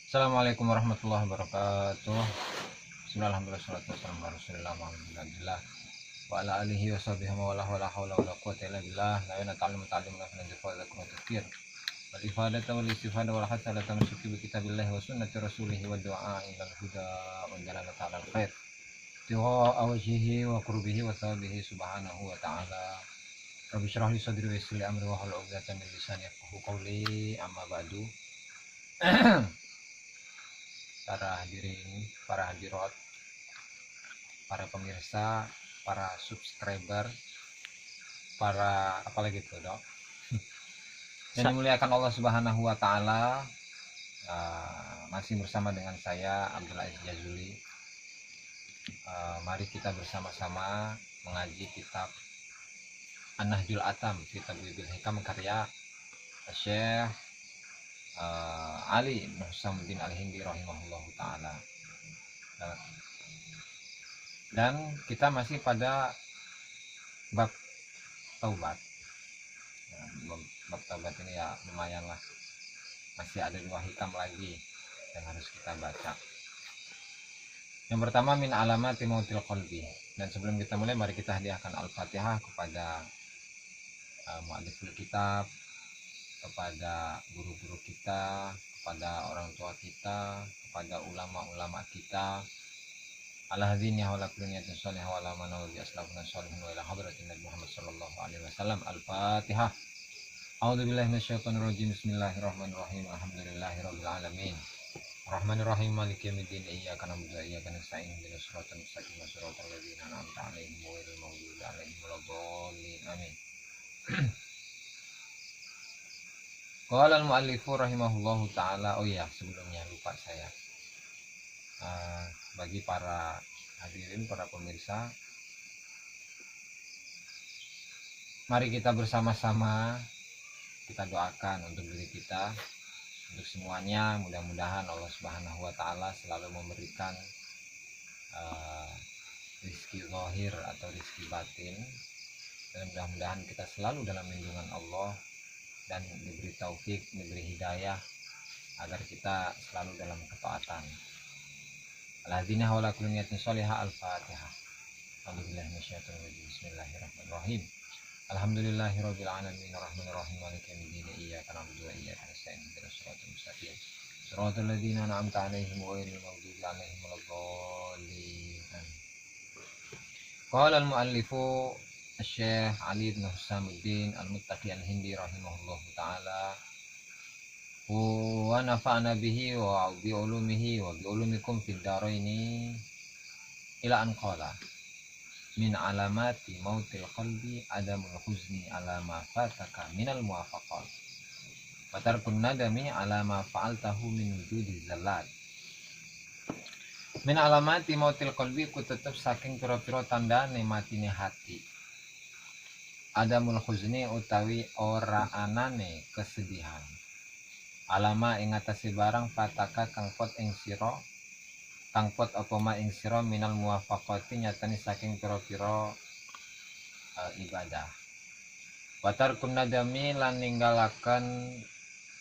Assalamualaikum warahmatullahi wabarakatuh. Bismillahirrahmanirrahim. Wassalatu wassalamu ala Rasulillah Muhammadillah wa ala alihi wa sahbihi wa la haula wa la quwwata illa billah. La ilaha ta'allum ta'allimna fa nadfa'u wa tafkir. Wal ifadatu wal istifada wal hatta la tamassuki bi kitabillahi wa sunnati rasulih wa du'a ila al-huda wa dalalata ala al-khair. Tiwa awjihi wa qurbihi wa thawabihi subhanahu wa ta'ala. Rabbi syrah li sadri wa yassir li amri wa hlul 'uqdatam min lisani yafqahu qawli. Amma ba'du. Para hadirin, para hadirat, para pemirsa, para subscriber, para apalagi itu dok yang dimuliakan Allah Subhanahu wa Ta'ala. Masih bersama dengan saya Abdul Aziz Jazuli. Mari kita bersama-sama mengaji kitab An-Nahjul Atam fi Tabyibil Hikam karya Syekh Ali bin Husamuddin Al-Hindi rahimahullahu ta'ala. Dan kita masih pada bab taubat. Bab taubat ini ya lumayan lah, masih ada 2 hikam lagi yang harus kita baca. Yang pertama, min alamati mautil qalbi. Dan sebelum kita mulai, mari kita hadiahkan Al-Fatihah kepada mu'alliful kitab, kepada guru-guru kita, kepada orang tua kita, kepada ulama-ulama kita. Al-hadzini hawla kulli niyatin shalihah wa ala man wali aslafuna shalihin wa ila hadratin Nabi Muhammad sallallahu alaihi wasallam. Al-Fatihah. A'udzubillahi minasyaitonir rajim. Bismillahirrahmanirrahim. Alhamdulillahirabbil alamin. Arrahmanirrahim. Maliki yaumiddin. Iyyaka na'budu wa iyyaka nasta'in. Ihdinas siratal mustaqim. Siratal ladzina an'amta 'alaihim ghairil maghdubi 'alaihim waladdallin. Amin. Qala al-mu'allifu rahimahullahu ta'ala. Oh iya, sebelumnya lupa saya. Bagi para hadirin, para pemirsa, mari kita bersama-sama kita doakan untuk diri kita, untuk semuanya. Mudah-mudahan Allah Subhanahu wa Ta'ala selalu memberikan rizki zahir atau rizki batin, dan mudah-mudahan kita selalu dalam lindungan Allah dan diberi taufik, diberi hidayah agar kita selalu dalam ketaatan. Al-hadzina hawla kulli niyatin shalihah. Al-Fatihah. A'udzubillahi minasyaitonir rajim. Bismillahirrahmanirrahim. Alhamdulillahirabbil alamin arrahmanir rahim maliki yaumiddin iyyaka na'budu wa iyyaka nasta'in ihdinas siratal mustaqim siratal ladzina an'amta 'alaihim ghairil maghdubi 'alaihim waladdallin. Qala al-mu'allifu Syekh Ali bin Husamuddin Al-Muttaqi Al-Hindi rahimahullahu ta'ala wa nafa'na bihi wa bi ulumihi wa bi ulumikum fid daraini ila an qala min alamati mautil qalbi adamul huzni ala ma fataka minal muwafaqat wa tarkun nadami ala ma fa'altahu min wujudi zallat. Min alamati mautil qalbi ku tetep saking pira-pira tandane matine hati. Adamul huzni utawi ora anane kesedihan. Alama ing atase barang fataka kang pot ing sira, kang pot apa ma ing sira minal muwafaqati nyatane saking pira-pira ibadah. Watar kunadami lan ninggalaken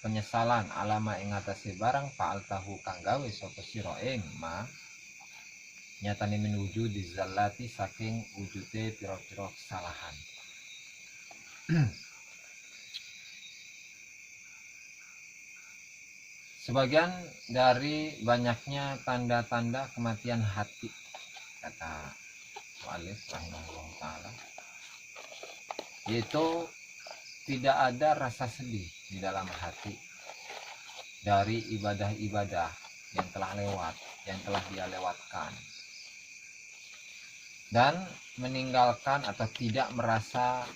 penyesalan alama ing atase barang faal tahu kang gawe sapa sira ing ma nyatane min wujudi zallati saking wujude pira-pira kesalahan. Sebagian dari banyaknya tanda-tanda kematian hati, kata mu'allif rahimahullah ta'ala, yaitu tidak ada rasa sedih di dalam hati dari ibadah-ibadah yang telah lewat, yang telah dia lewatkan, dan meninggalkan atau tidak merasa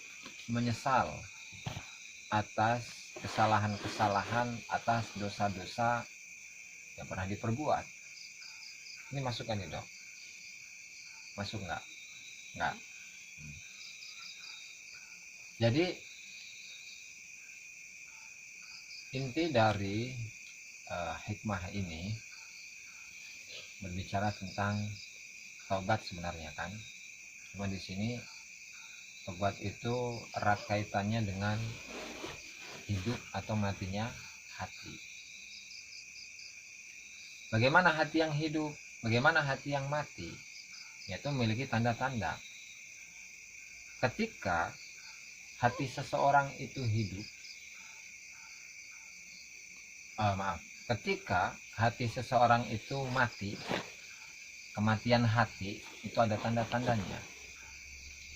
menyesal atas kesalahan-kesalahan, atas dosa-dosa yang pernah diperbuat. Ini masuk kan ya dok? Masuk nggak? Nggak. Jadi inti dari hikmah ini berbicara tentang taubat sebenarnya kan. Cuma di sini taubat itu erat kaitannya dengan hidup atau matinya hati. Bagaimana hati yang hidup, bagaimana hati yang mati, yaitu memiliki tanda-tanda. Ketika hati seseorang itu hidup, ketika hati seseorang itu mati, kematian hati itu ada tanda-tandanya.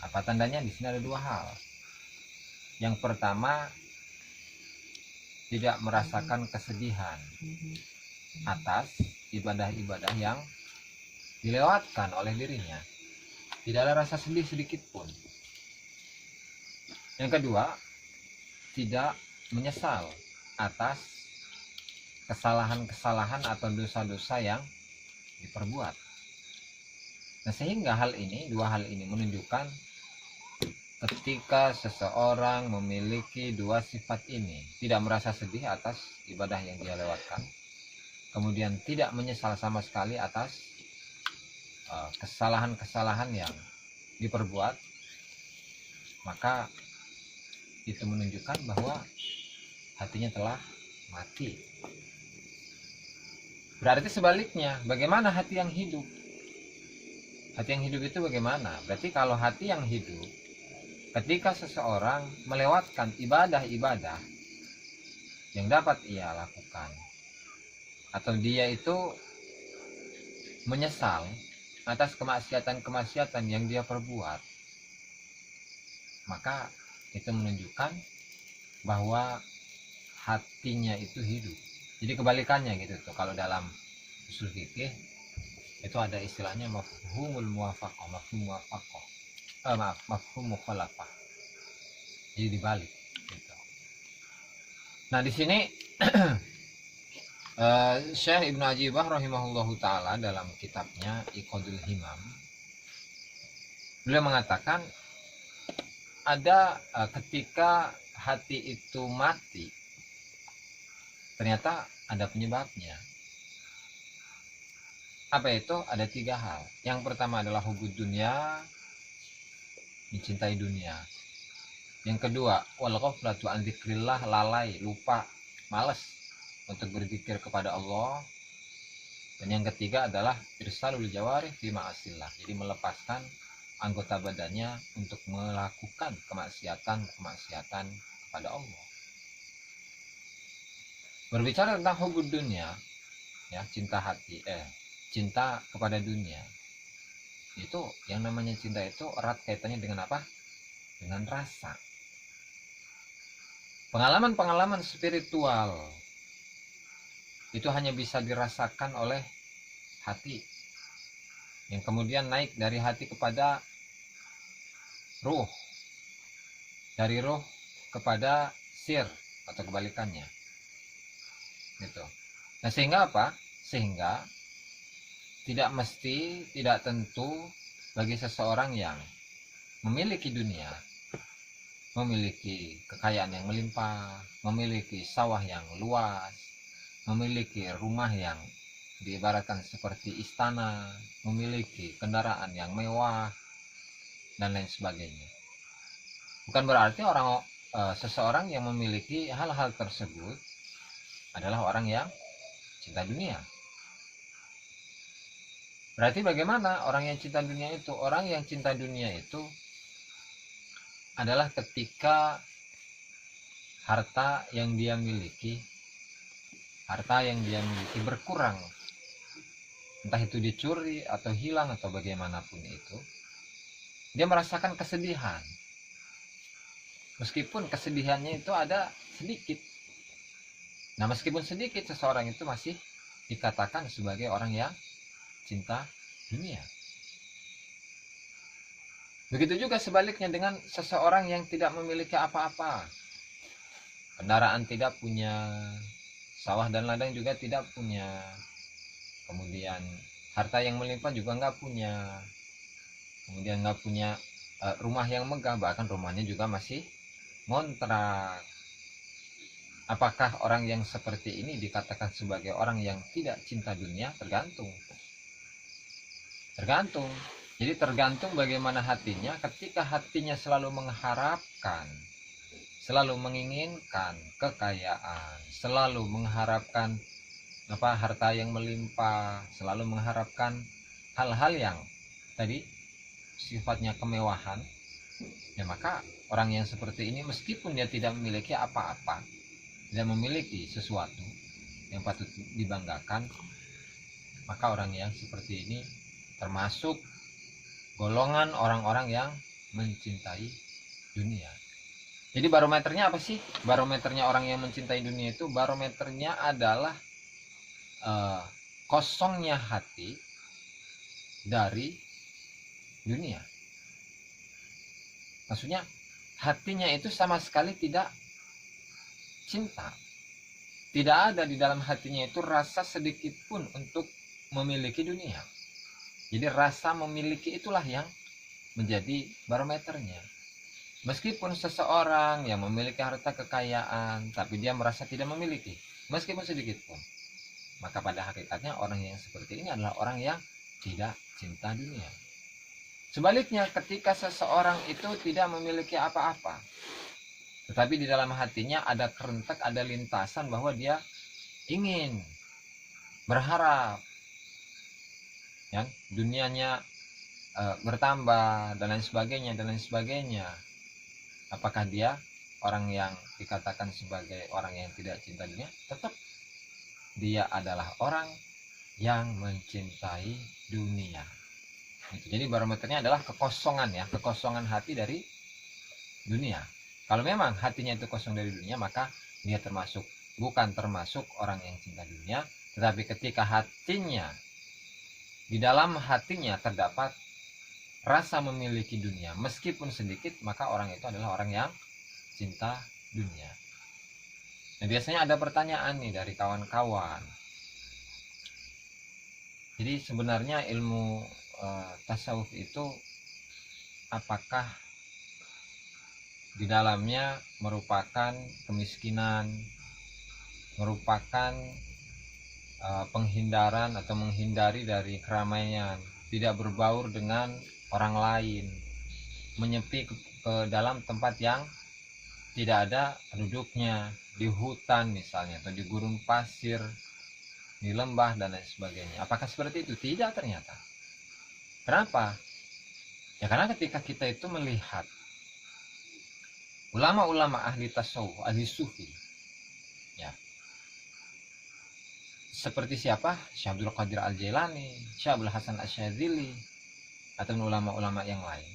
Apa tandanya? Di sini ada dua hal. Yang pertama, tidak merasakan kesedihan atas ibadah-ibadah yang dilewatkan oleh dirinya. Tidak ada rasa sedih sedikit pun. Yang kedua, tidak menyesal atas kesalahan-kesalahan atau dosa-dosa yang diperbuat. Nah, sehingga dua hal ini menunjukkan ketika seseorang memiliki dua sifat ini, tidak merasa sedih atas ibadah yang dia lewatkan, kemudian tidak menyesal sama sekali atas kesalahan-kesalahan yang diperbuat, maka itu menunjukkan bahwa hatinya telah mati. Berarti sebaliknya, bagaimana hati yang hidup? Hati yang hidup itu bagaimana? Berarti kalau hati yang hidup, ketika seseorang melewatkan ibadah-ibadah yang dapat ia lakukan, atau dia itu menyesal atas kemaksiatan-kemaksiatan yang dia perbuat, maka itu menunjukkan bahwa hatinya itu hidup. Jadi kebalikannya gitu tuh. Kalau dalam usul fikih itu ada istilahnya mafhumul muwafaqah, mafhum mukhalafah. Jadi dibalik gitu. Nah, di sini Syekh Ibnu Ajibah rahimahullahu taala dalam kitabnya Iqadul Himam, beliau mengatakan ada ketika hati itu mati, ternyata ada penyebabnya. Apa itu? Ada tiga hal. Yang pertama adalah hubud dunia, mencintai dunia. Yang kedua, wal ghaflatu an dzikrillah, lalai, lupa, malas untuk berzikir kepada Allah. Dan yang ketiga adalah irsalul jawarih fi ma'asillah, jadi melepaskan anggota badannya untuk melakukan kemaksiatan kepada Allah. Berbicara tentang hubud dunia, ya, cinta kepada dunia, itu yang namanya cinta itu erat kaitannya dengan apa? Dengan rasa. Pengalaman-pengalaman spiritual itu hanya bisa dirasakan oleh hati, yang kemudian naik dari hati kepada ruh, dari ruh kepada sir atau kebalikannya gitu. Nah, sehingga apa? Sehingga tidak mesti, tidak tentu bagi seseorang yang memiliki dunia, memiliki kekayaan yang melimpah, memiliki sawah yang luas, memiliki rumah yang diibaratkan seperti istana, memiliki kendaraan yang mewah, dan lain sebagainya. Bukan berarti seseorang yang memiliki hal-hal tersebut adalah orang yang cinta dunia. Berarti bagaimana orang yang cinta dunia itu? Orang yang cinta dunia itu adalah ketika harta yang dia miliki berkurang, entah itu dicuri atau hilang atau bagaimanapun itu, dia merasakan kesedihan, meskipun kesedihannya itu ada sedikit. Nah, meskipun sedikit, seseorang itu masih dikatakan sebagai orang yang cinta dunia. Begitu juga sebaliknya dengan seseorang yang tidak memiliki apa-apa, kendaraan tidak punya, sawah dan ladang juga tidak punya, kemudian harta yang melimpah juga nggak punya, kemudian nggak punya rumah yang megah, bahkan rumahnya juga masih ngontrak. Apakah orang yang seperti ini dikatakan sebagai orang yang tidak cinta dunia? Tergantung. Jadi tergantung bagaimana hatinya. Ketika hatinya selalu mengharapkan, selalu menginginkan kekayaan, selalu mengharapkan harta yang melimpah, selalu mengharapkan hal-hal yang tadi sifatnya kemewahan, ya maka orang yang seperti ini meskipun dia tidak memiliki apa-apa, tidak memiliki sesuatu yang patut dibanggakan, maka orang yang seperti ini termasuk golongan orang-orang yang mencintai dunia. Jadi barometernya apa sih? Barometernya orang yang mencintai dunia itu, barometernya adalah kosongnya hati dari dunia. Maksudnya hatinya itu sama sekali tidak cinta. Tidak ada di dalam hatinya itu rasa sedikit pun untuk memiliki dunia. Jadi rasa memiliki itulah yang menjadi barometernya. Meskipun seseorang yang memiliki harta kekayaan, tapi dia merasa tidak memiliki, meskipun sedikit pun, maka pada hakikatnya orang yang seperti ini adalah orang yang tidak cinta dunia. Sebaliknya, ketika seseorang itu tidak memiliki apa-apa, tetapi di dalam hatinya ada kerentek, ada lintasan bahwa dia ingin, berharap, ya, dunianya bertambah dan lain sebagainya. Apakah dia orang yang dikatakan sebagai orang yang tidak cinta dunia? Tetap dia adalah orang yang mencintai dunia. Jadi barometernya adalah kekosongan, ya, kekosongan hati dari dunia. Kalau memang hatinya itu kosong dari dunia, maka dia bukan termasuk orang yang cinta dunia. Tetapi ketika hatinya, di dalam hatinya terdapat rasa memiliki dunia, meskipun sedikit, maka orang itu adalah orang yang cinta dunia. Nah, biasanya ada pertanyaan nih dari kawan-kawan. Jadi sebenarnya ilmu tasawuf itu apakah di dalamnya merupakan kemiskinan, merupakan penghindaran atau menghindari dari keramaian, tidak berbaur dengan orang lain, menyepi ke dalam tempat yang tidak ada penduduknya, di hutan misalnya, atau di gurun pasir, di lembah dan lain sebagainya. Apakah seperti itu? Tidak ternyata. Kenapa? Ya karena ketika kita itu melihat ulama-ulama ahli tasawuf, ahli sufi, ya, seperti siapa? Syekh Abdul Qadir Al-Jailani, Syekh Abdul Hasan Asy-Syadzili, atau ulama-ulama yang lain.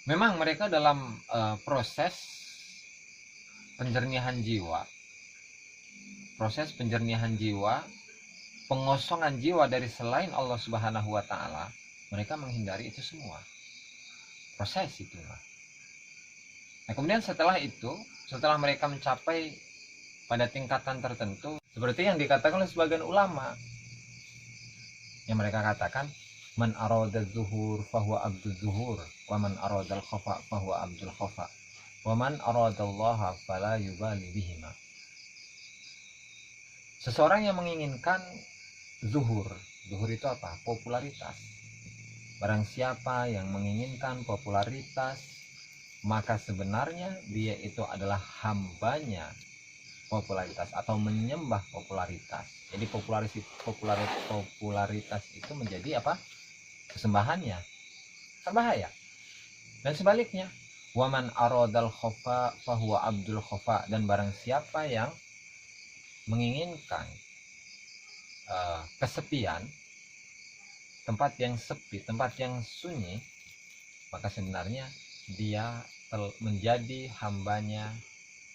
Memang mereka dalam proses penjernihan jiwa, pengosongan jiwa dari selain Allah Subhanahu wa Ta'ala, mereka menghindari itu semua. Proses itulah. Nah, kemudian setelah mereka mencapai pada tingkatan tertentu, seperti yang dikatakan oleh sebagian ulama, yang mereka katakan, man arada zuhur fahuwa abdul zuhur, wa man arada al-khafa fahuwa abdul khafa, wa man arada Allah fala yubali bihima. Seseorang yang menginginkan zuhur itu apa? Popularitas. Barang siapa yang menginginkan popularitas, maka sebenarnya dia itu adalah hambanya popularitas atau menyembah popularitas. Jadi popularitas itu menjadi apa? Kesembahannya. Berbahaya. Dan sebaliknya, waman aradal khofa fahuwa abdul khofa, dan barang siapa yang menginginkan kesepian, tempat yang sepi, tempat yang sunyi, maka sebenarnya dia menjadi hambanya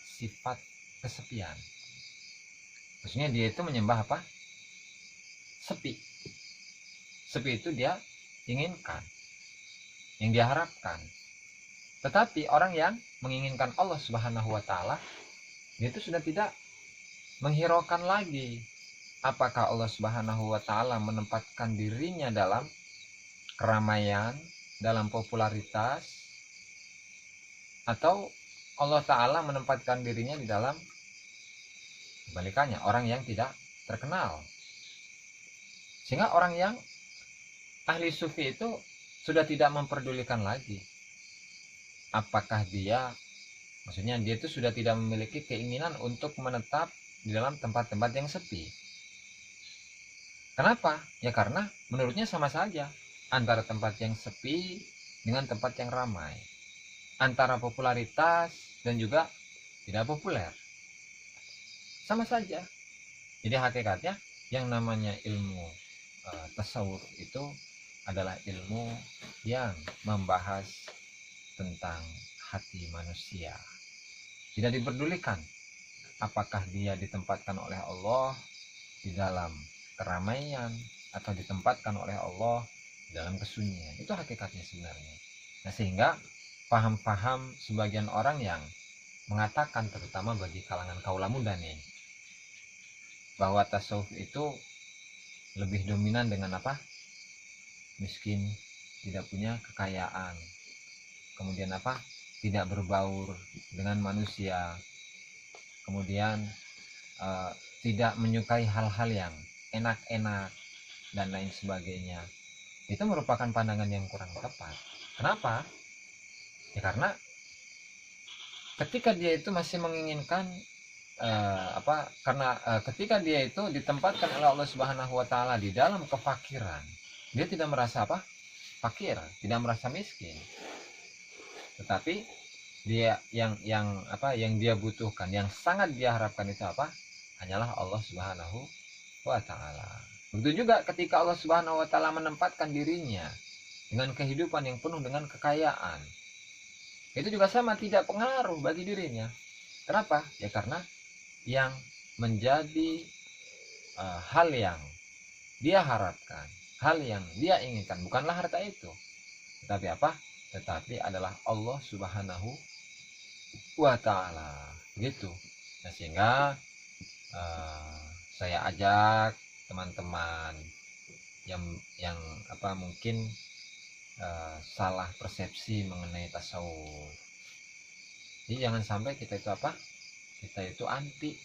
sifat kesepian. Maksudnya dia itu menyembah apa? Sepi. Sepi itu dia inginkan, yang dia harapkan. Tetapi orang yang menginginkan Allah Subhanahu wa Ta'ala, dia itu sudah tidak menghiraukan lagi apakah Allah Subhanahu wa Ta'ala menempatkan dirinya dalam keramaian, dalam popularitas, atau Allah Ta'ala menempatkan dirinya di dalam kebalikannya, orang yang tidak terkenal. Sehingga orang yang ahli sufi itu sudah tidak memperdulikan lagi apakah dia, maksudnya dia itu sudah tidak memiliki keinginan untuk menetap di dalam tempat-tempat yang sepi. Kenapa? Ya karena menurutnya sama saja antara tempat yang sepi dengan tempat yang ramai, antara popularitas dan juga tidak populer, sama saja. Jadi hakikatnya yang namanya ilmu tasawuf itu adalah ilmu yang membahas tentang hati manusia. Tidak diperdulikan apakah dia ditempatkan oleh Allah di dalam keramaian atau ditempatkan oleh Allah di dalam kesunyian. Itu hakikatnya sebenarnya. Nah, sehingga paham-paham sebagian orang yang mengatakan, terutama bagi kalangan kaula muda nih, bahwa tasawuf itu lebih dominan dengan apa? Miskin, tidak punya kekayaan, kemudian apa? Tidak berbaur dengan manusia, kemudian tidak menyukai hal-hal yang enak-enak dan lain sebagainya. Itu merupakan pandangan yang kurang tepat. Kenapa? Ya karena ketika dia itu masih menginginkan ketika dia itu ditempatkan oleh Allah Subhanahu wa taala di dalam kefakiran, dia tidak merasa apa? Fakir, tidak merasa miskin. Tetapi dia yang dia butuhkan, yang sangat dia harapkan itu apa? Hanyalah Allah Subhanahu wa taala. Begitu juga ketika Allah Subhanahu wa taala menempatkan dirinya dengan kehidupan yang penuh dengan kekayaan, itu juga sama, tidak pengaruh bagi dirinya. Kenapa? Ya karena yang menjadi hal yang dia harapkan, hal yang dia inginkan bukanlah harta itu, tetapi apa? Tetapi adalah Allah Subhanahu wa taala. Begitu. Nah, sehingga saya ajak teman-teman yang mungkin salah persepsi mengenai tasawuf. Jadi jangan sampai kita itu apa? Kita itu anti,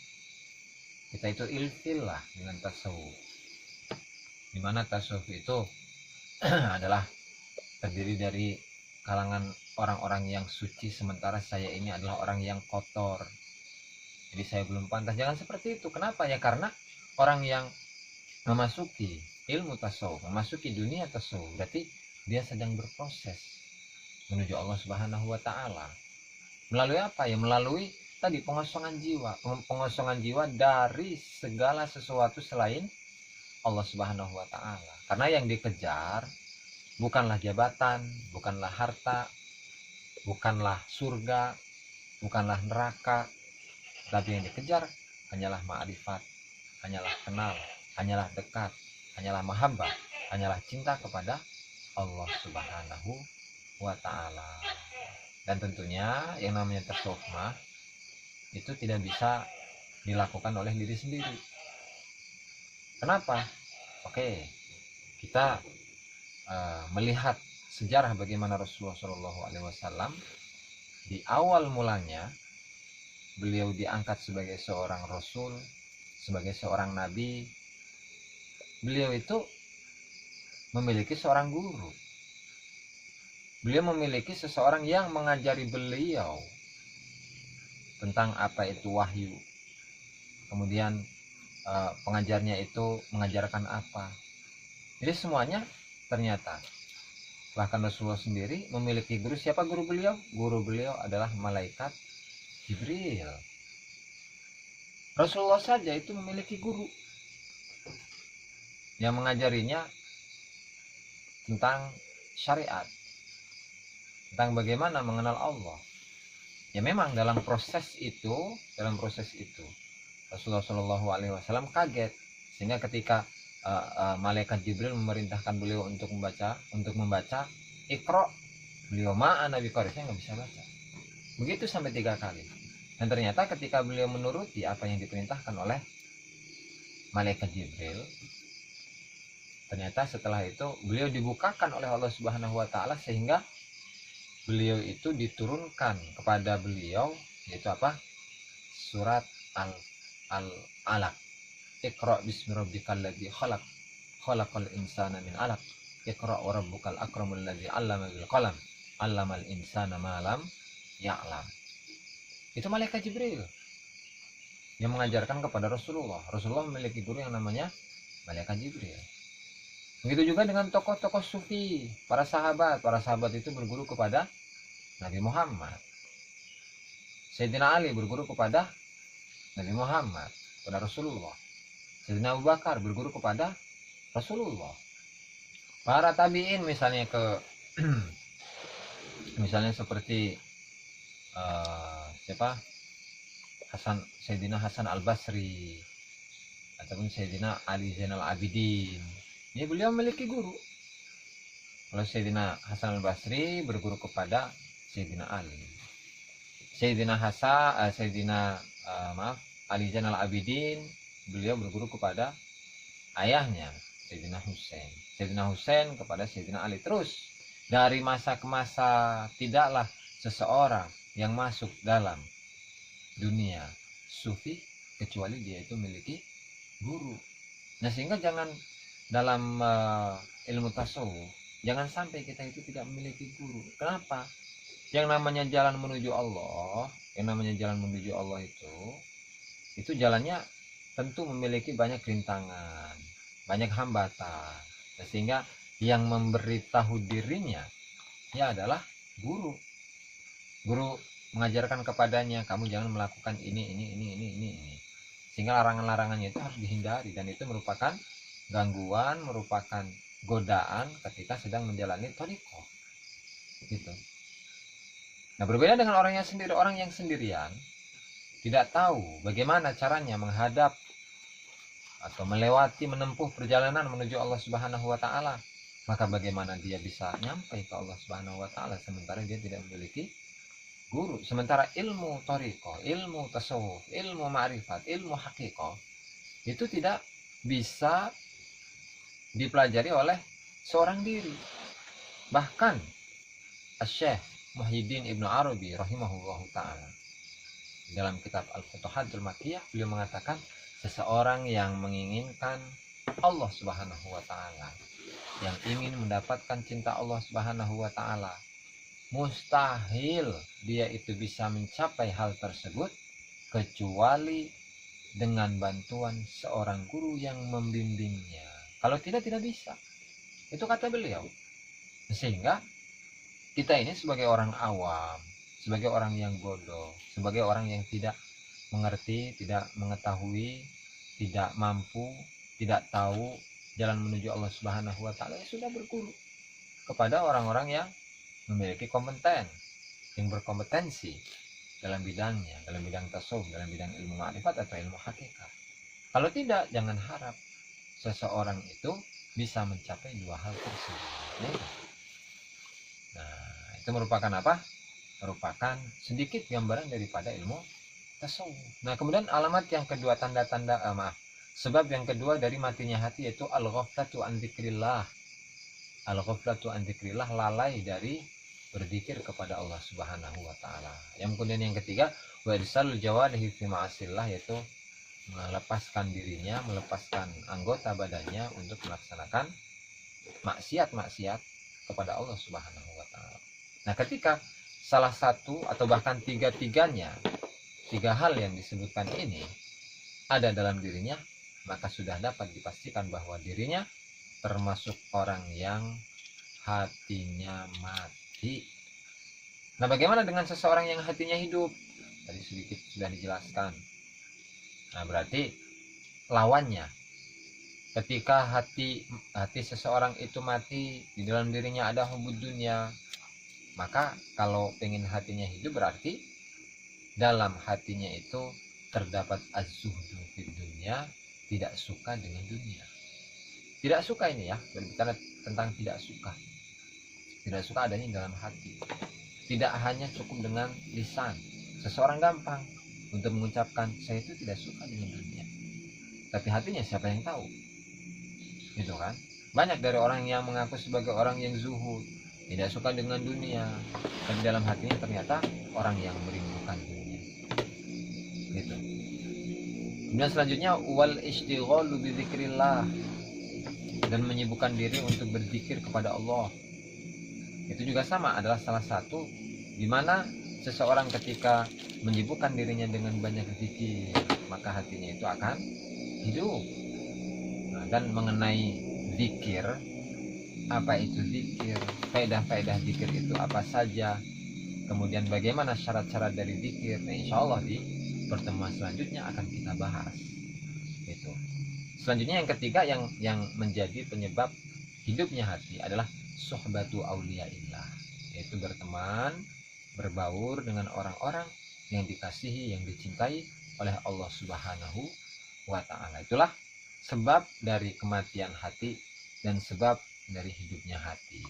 kita itu ilfil lah dengan tasawuf. Dimana tasawuf itu adalah terdiri dari kalangan orang-orang yang suci, sementara saya ini adalah orang yang kotor. Jadi saya belum pantas. Jangan seperti itu. Kenapa? Ya karena orang yang memasuki ilmu tasawuf, memasuki dunia tasawuf, berarti dia sedang berproses menuju Allah Subhanahu wa taala. Melalui apa? Ya melalui tadi pengosongan jiwa dari segala sesuatu selain Allah Subhanahu wa taala. Karena yang dikejar bukanlah jabatan, bukanlah harta, bukanlah surga, bukanlah neraka, tapi yang dikejar hanyalah ma'rifat, hanyalah kenal, hanyalah dekat, hanyalah mahabbah, hanyalah cinta kepada Allah Subhanahu wa taala. Dan tentunya yang namanya tasawuf itu tidak bisa dilakukan oleh diri sendiri. Kenapa? Oke, kita melihat sejarah bagaimana Rasulullah SAW di awal mulanya beliau diangkat sebagai seorang rasul, sebagai seorang nabi. Beliau itu memiliki seorang guru. Beliau memiliki seseorang yang mengajari beliau tentang apa itu wahyu. Kemudian pengajarnya itu mengajarkan apa. Jadi semuanya ternyata, bahkan Rasulullah sendiri memiliki guru. Siapa guru beliau? Guru beliau adalah malaikat Jibril. Rasulullah saja itu memiliki guru yang mengajarinya tentang syariat, tentang bagaimana mengenal Allah. Ya memang dalam proses itu Rasulullah SAW kaget, sehingga ketika malaikat Jibril memerintahkan beliau untuk membaca Iqra, beliau ma'ana biqari, saya nggak bisa baca. Begitu sampai 3 kali. Dan ternyata ketika beliau menuruti apa yang diperintahkan oleh malaikat Jibril, ternyata setelah itu beliau dibukakan oleh Allah Subhanahu wa taala, sehingga beliau itu diturunkan kepada beliau, yaitu apa? Surat Al-Alaq. Iqra bismi rabbikal ladzi khalaq, khalaqal insana min 'alaq. Iqra wa rabbukal akramul ladzi 'allama bil qalam, 'allamal insana ma lam ya'lam. Itu malaikat Jibril. yang mengajarkan kepada Rasulullah. Rasulullah memiliki guru yang namanya Malaikat Jibril. Begitu juga dengan tokoh-tokoh sufi, para sahabat. Para sahabat itu berguru kepada Nabi Muhammad. Sayyidina Ali berguru kepada Nabi Muhammad, kepada Rasulullah. Sayyidina Abu Bakar berguru kepada Rasulullah. Para tabi'in misalnya misalnya seperti Sayyidina Hasan Al-Basri ataupun Sayyidina Ali Zainal Abidin. Ini beliau memiliki guru. Kalau Sayyidina Hasan Al-Basri berguru kepada Sayyidina Ali. Sayyidina Ali Zainal Abidin, beliau berguru kepada ayahnya Sayyidina Husain. Sayyidina Husain kepada Sayyidina Ali. Terus dari masa ke masa tidaklah seseorang yang masuk dalam dunia sufi kecuali dia itu memiliki guru. Nah, sehingga jangan dalam ilmu tasawuf jangan sampai kita itu tidak memiliki guru. Kenapa? Yang namanya jalan menuju Allah, itu jalannya tentu memiliki banyak rintangan, banyak hambatan. Sehingga yang memberitahu dirinya ya adalah guru. Guru mengajarkan kepadanya, kamu jangan melakukan ini. Sehingga larangan-larangannya itu harus dihindari, dan itu merupakan gangguan, merupakan godaan ketika sedang menjalani thariqah. Gitu. Nah, berbeda dengan orang yang sendirian tidak tahu bagaimana caranya menghadap atau menempuh perjalanan menuju Allah Subhanahu wa taala. Maka bagaimana dia bisa nyampe ke Allah Subhanahu wa taala sementara dia tidak memiliki guru? Sementara ilmu thariqah, ilmu tasawuf, ilmu ma'rifat, ilmu haqiqah itu tidak bisa dipelajari oleh seorang diri. Bahkan Asy-Syaikh Muhyiddin Ibnu Arabi rahimahullahu ta'ala dalam kitab Al-Futuhatul Makkiyah beliau mengatakan, seseorang yang menginginkan Allah Subhanahu wa ta'ala, yang ingin mendapatkan cinta Allah Subhanahu wa ta'ala, mustahil dia itu bisa mencapai hal tersebut kecuali dengan bantuan seorang guru yang membimbingnya. Kalau tidak bisa. Itu kata beliau. Sehingga kita ini sebagai orang awam, sebagai orang yang bodoh, sebagai orang yang tidak mengerti, tidak mengetahui, tidak mampu, tidak tahu jalan menuju Allah Subhanahu wa taala, ya sudah berguru kepada orang-orang yang memiliki kompeten, yang berkompetensi dalam bidangnya, dalam bidang tasawuf, dalam bidang ilmu ma'rifat atau ilmu hakikat. Kalau tidak, jangan harap seseorang itu bisa mencapai dua hal tersebut. Nah, itu merupakan apa? Merupakan sedikit gambaran daripada ilmu tasawuf. Nah, kemudian alamat yang kedua, sebab yang kedua dari matinya hati yaitu al-ghaflatu an dzikrillah. Al-ghaflatu an dzikrillah, lalai dari berzikir kepada Allah Subhanahu wa taala. Yang kemudian yang ketiga, wa irsalul jawarihi fi ma'asillah, yaitu melepaskan dirinya, melepaskan anggota badannya untuk melaksanakan maksiat-maksiat kepada Allah Subhanahu wa taala. Nah, ketika salah satu atau bahkan tiga hal yang disebutkan ini ada dalam dirinya, maka sudah dapat dipastikan bahwa dirinya termasuk orang yang hatinya mati. Nah, bagaimana dengan seseorang yang hatinya hidup? Tadi sedikit sudah dijelaskan. Nah, berarti lawannya, ketika hati seseorang itu mati, di dalam dirinya ada hubud dunia, maka kalau pengen hatinya hidup berarti dalam hatinya itu terdapat az-zuhdu fid dunya, tidak suka dengan dunia. Tidak suka ini ya, berbicara tentang tidak suka. Tidak suka adanya dalam hati. Tidak hanya cukup dengan lisan. Seseorang gampang untuk mengucapkan saya itu tidak suka dengan dunia. Tapi hatinya siapa yang tahu? Gitu kan? Banyak dari orang yang mengaku sebagai orang yang zuhud, tidak suka dengan dunia, tapi dalam hatinya ternyata orang yang merindukan dunia. Gitu. Kemudian selanjutnya wal istighalu bi dzikrillah, dan menyibukkan diri untuk berzikir kepada Allah. Itu juga sama, adalah salah satu di mana seseorang ketika menyibukkan dirinya dengan banyak zikir, maka hatinya itu akan hidup. Nah, dan mengenai zikir, apa itu zikir, faedah-faedah zikir itu apa saja, kemudian bagaimana syarat-syarat dari zikir, nah insya Allah di pertemuan selanjutnya akan kita bahas gitu. Selanjutnya yang ketiga yang menjadi penyebab hidupnya hati adalah sohbatu auliyaillah, yaitu berteman, berbaur dengan orang-orang yang dikasihi, yang dicintai oleh Allah Subhanahu wa Ta'ala. Itulah sebab dari kematian hati dan sebab dari hidupnya hati.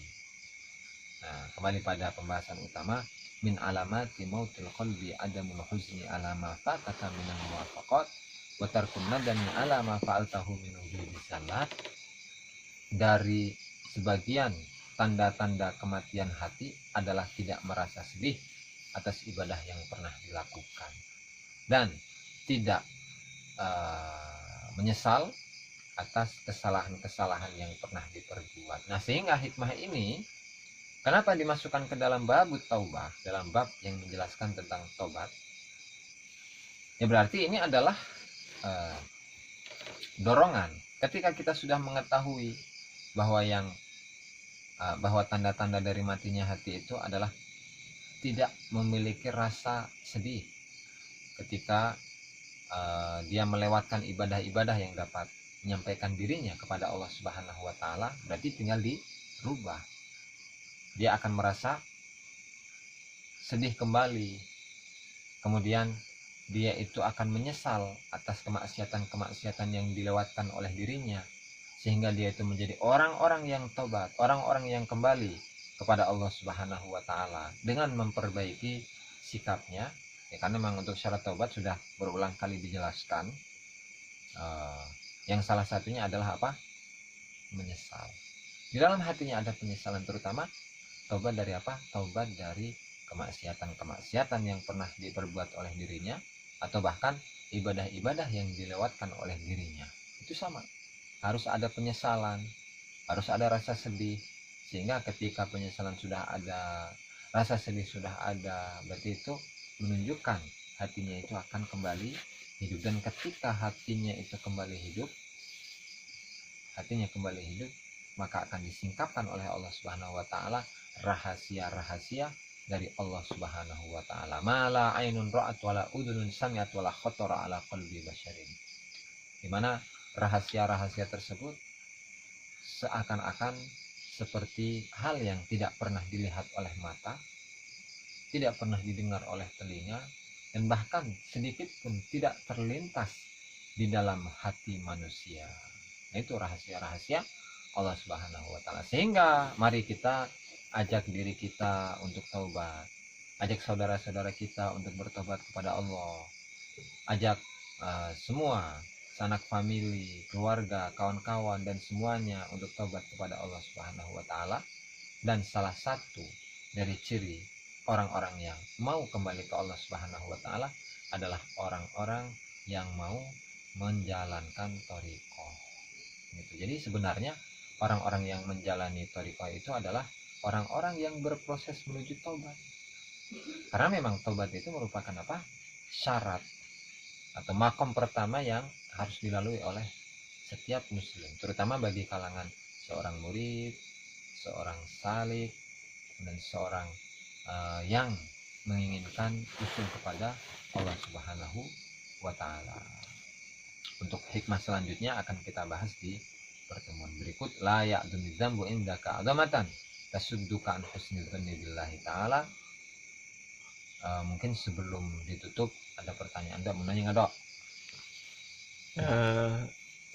Nah, kembali pada pembahasan utama, min alamati mautil qalbi adamul huzni ala ma fataka minal muwafaqat wa tarkun nadami ala ma fa'altahu min wujudi salat. Dari sebagian tanda-tanda kematian hati adalah tidak merasa sedih atas ibadah yang pernah dilakukan dan tidak menyesal atas kesalahan-kesalahan yang pernah diperbuat. Nah, sehingga hikmah ini kenapa dimasukkan ke dalam bab taubah, dalam bab yang menjelaskan tentang tobat? Ya berarti ini adalah dorongan. Ketika kita sudah mengetahui bahwa bahwa tanda-tanda dari matinya hati itu adalah tidak memiliki rasa sedih ketika dia melewatkan ibadah-ibadah yang dapat menyampaikan dirinya kepada Allah Subhanahu wa Ta'ala, berarti tinggal dirubah. Dia akan merasa sedih kembali, kemudian dia itu akan menyesal atas kemaksiatan-kemaksiatan yang dilewatkan oleh dirinya, sehingga dia itu menjadi orang-orang yang tobat, orang-orang yang kembali kepada Allah Subhanahu wa Ta'ala dengan memperbaiki sikapnya. Ya, karena memang untuk syarat taubat sudah berulang kali dijelaskan. Yang salah satunya adalah apa? Menyesal. Di dalam hatinya ada penyesalan, terutama taubat dari apa? Taubat dari kemaksiatan-kemaksiatan yang pernah diperbuat oleh dirinya, atau bahkan ibadah-ibadah yang dilewatkan oleh dirinya. Itu sama. Harus ada penyesalan, harus ada rasa sedih. Sehingga ketika penyesalan sudah ada, rasa sedih sudah ada, berarti itu menunjukkan hatinya itu akan kembali hidup. Dan ketika hatinya itu kembali hidup, maka akan disingkapkan oleh Allah Subhanahu wa Ta'ala rahasia-rahasia dari Allah Subhanahu wa Ta'ala. Mala ainun ra'at wala udhunun sami'at wala khatara ala qalbi basyarin. Di mana rahasia-rahasia tersebut seakan-akan seperti hal yang tidak pernah dilihat oleh mata, tidak pernah didengar oleh telinga, dan bahkan sedikit pun tidak terlintas di dalam hati manusia. Nah, itu rahasia-rahasia Allah Subhanahu wa Ta'ala. Sehingga mari kita ajak diri kita untuk taubat, ajak saudara-saudara kita untuk bertobat kepada Allah, ajak semua sanak famili, keluarga, kawan-kawan dan semuanya untuk taubat kepada Allah Subhanahu wa Ta'ala. Dan salah satu dari ciri orang-orang yang mau kembali ke Allah Subhanahu wa Ta'ala adalah orang-orang yang mau menjalankan thariqah. Gitu. Jadi sebenarnya orang-orang yang menjalani thariqah itu adalah orang-orang yang berproses menuju taubat. Karena memang taubat itu merupakan apa? Syarat atau makom pertama yang harus dilalui oleh setiap muslim, terutama bagi kalangan seorang murid, seorang salik, dan seorang yang menginginkan usul kepada Allah Subhanahu wa Ta'ala. Untuk hikmah selanjutnya akan kita bahas di pertemuan berikut. La ya'dumi dzambu indaka 'azamatan tasudduka an husnil dhanni billahi ta'ala. Mungkin sebelum ditutup ada pertanyaan, Dok? Mau nanya nggak, Dok?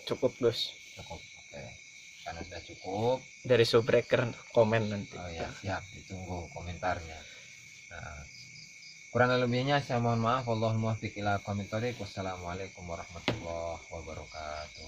Cukup, Gus. Cukup, oke. Karena sudah cukup, Dari subbreaker komen nanti. oh ya, siap, ditunggu komentarnya. Nah, kurang lebihnya saya mohon maaf. Wallahul muwaffiq ila aqwamit thoriq. Wassalamualaikum warahmatullahi wabarakatuh.